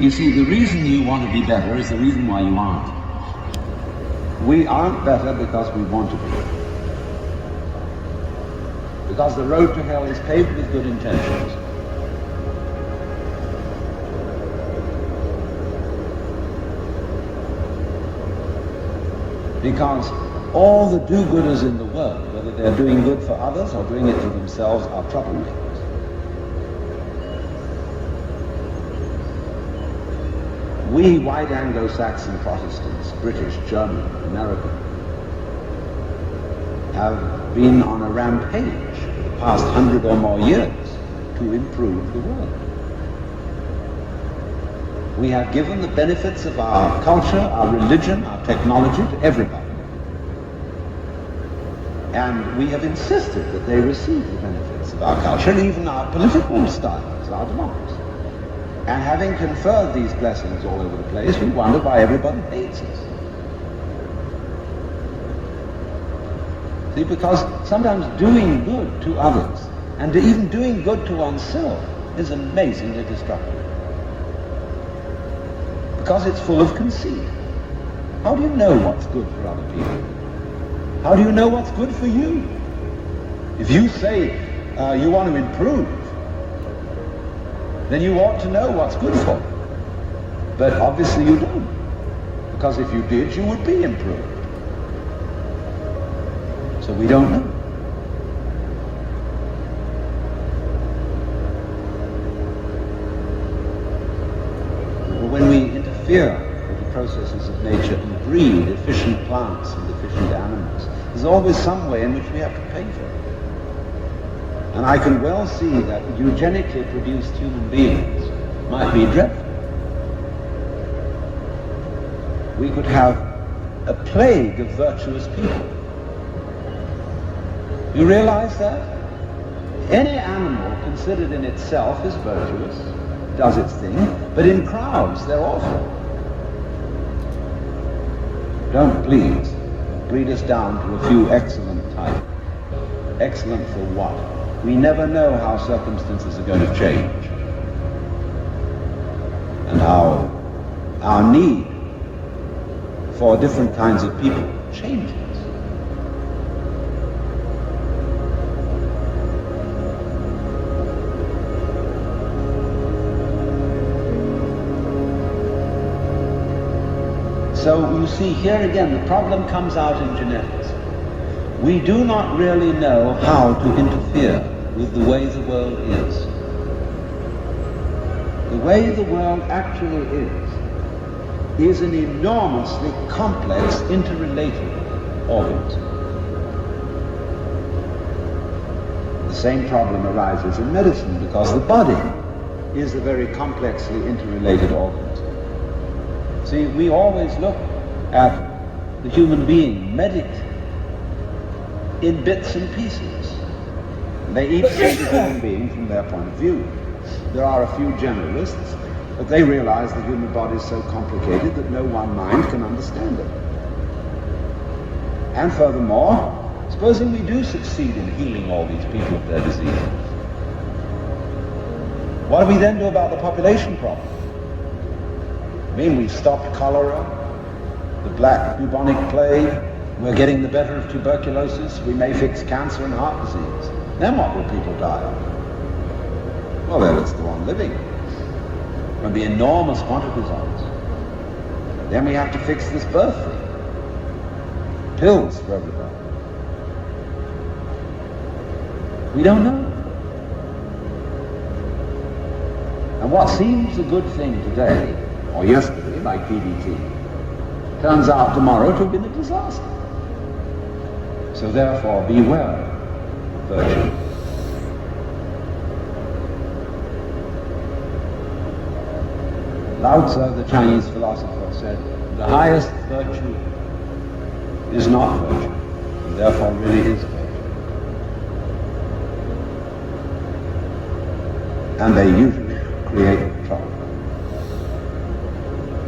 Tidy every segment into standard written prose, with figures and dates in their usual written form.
You see, the reason you want to be better is the reason why you aren't. We aren't better because we want to be. Because the road to hell is paved with good intentions. Because all the do-gooders in the world, whether they're doing good for others or doing it for themselves, are troublemakers. We white Anglo-Saxon Protestants, British, German, American, have been on a rampage for the past 100 or more years to improve the world. We have given the benefits of our culture, our religion, our technology to everybody. And we have insisted that they receive the benefits of our culture and even our political styles, our democracy. And having conferred these blessings all over the place, we wonder why everybody hates us. See, because sometimes doing good to others, and even doing good to oneself, is amazingly destructive. Because it's full of conceit. How do you know what's good for other people? How do you know what's good for you? If you say you want to improve, then you ought to know what's good for you. But obviously you don't. Because if you did, you would be improved. So we don't know. When we interfere with the processes of nature and breed efficient plants and efficient animals, there's always some way in which we have to pay for it. And I can well see that eugenically produced human beings might be dreadful. We could have a plague of virtuous people. You realize that? Any animal considered in itself is virtuous, does its thing, but in crowds they're awful. Don't please breed us down to a few excellent types. Excellent for what? We never know how circumstances are going to change. And how our need for different kinds of people changes. So you see, here again, the problem comes out in genetics. We do not really know how to interfere with the way the world is. The way the world actually is an enormously complex, interrelated organism. The same problem arises in medicine because the body is a very complexly interrelated organism. See, we always look at the human being, medically, in bits and pieces. They each see the human being from their point of view. There are a few generalists, but they realize the human body is so complicated that no one mind can understand it. And furthermore, supposing we do succeed in healing all these people of their diseases, what do we then do about the population problem? I mean, we've stopped cholera, the black bubonic plague, we're getting the better of tuberculosis, we may fix cancer and heart disease. Then what will people die of? Well, they'll just go on living. There'll be enormous quantities of it. Then we have to fix this birth thing. Pills for everybody. We don't know. And what seems a good thing today, or yesterday, like DDT, turns out tomorrow to have been a disaster. So therefore, beware of virtue. Lao Tzu, the Chinese philosopher, said, the highest virtue is not virtue, and therefore really is virtue. And they usually create trouble.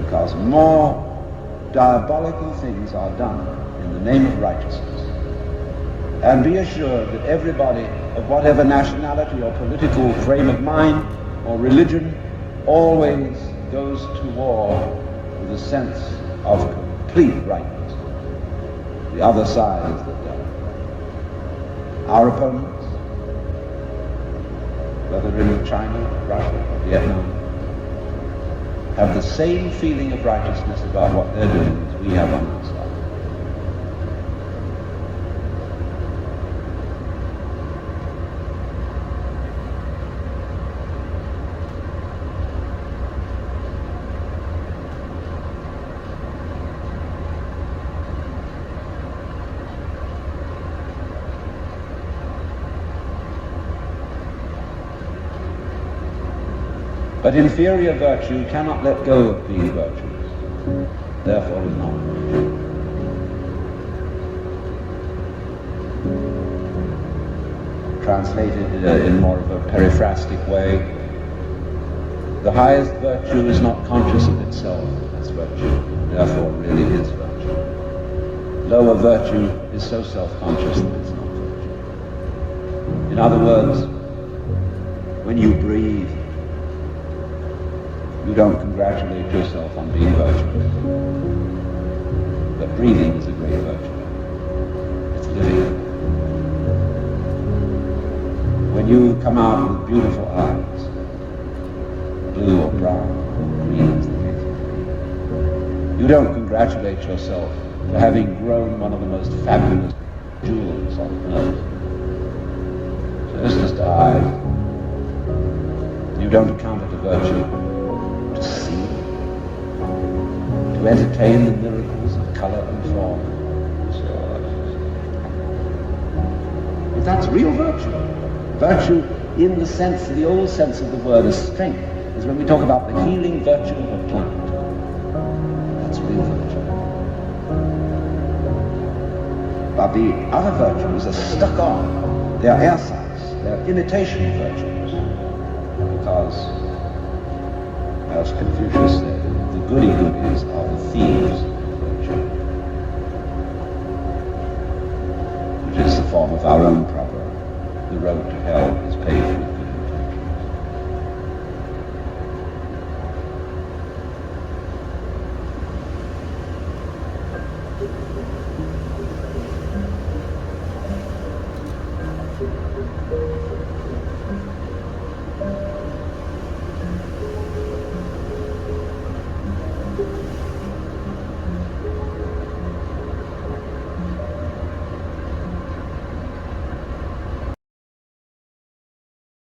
Because more diabolical things are done in the name of righteousness. And be assured that everybody of whatever nationality or political frame of mind or religion always goes to war with a sense of complete rightness. The other side is that our opponents, whether in China, Russia, or Vietnam, have the same feeling of righteousness about what they're doing as we have on our side. But inferior virtue cannot let go of being virtuous, therefore is not virtue. Translated in more of a periphrastic way, the highest virtue is not conscious of itself as virtue, therefore it really is virtue. Lower virtue is so self-conscious that it's not virtue. In other words, when you breathe, you don't congratulate yourself on being virtuous. But breathing is a great virtue. It's living. When you come out with beautiful eyes, blue or brown or green as the case may be, you don't congratulate yourself for having grown one of the most fabulous jewels on earth. So it's just eyes. You don't count it a virtue to see, to entertain the miracles of color and form, and so on. But that's real virtue. Virtue, in the sense, the old sense of the word, as strength, is when we talk about the healing virtue of a plant. That's real virtue. But the other virtues are stuck on. They are ersatz. They are imitation virtues. Because, as Confucius said, the goody-goodies are the thieves of virtue, which is the form of our own proverb. The road to hell is paved with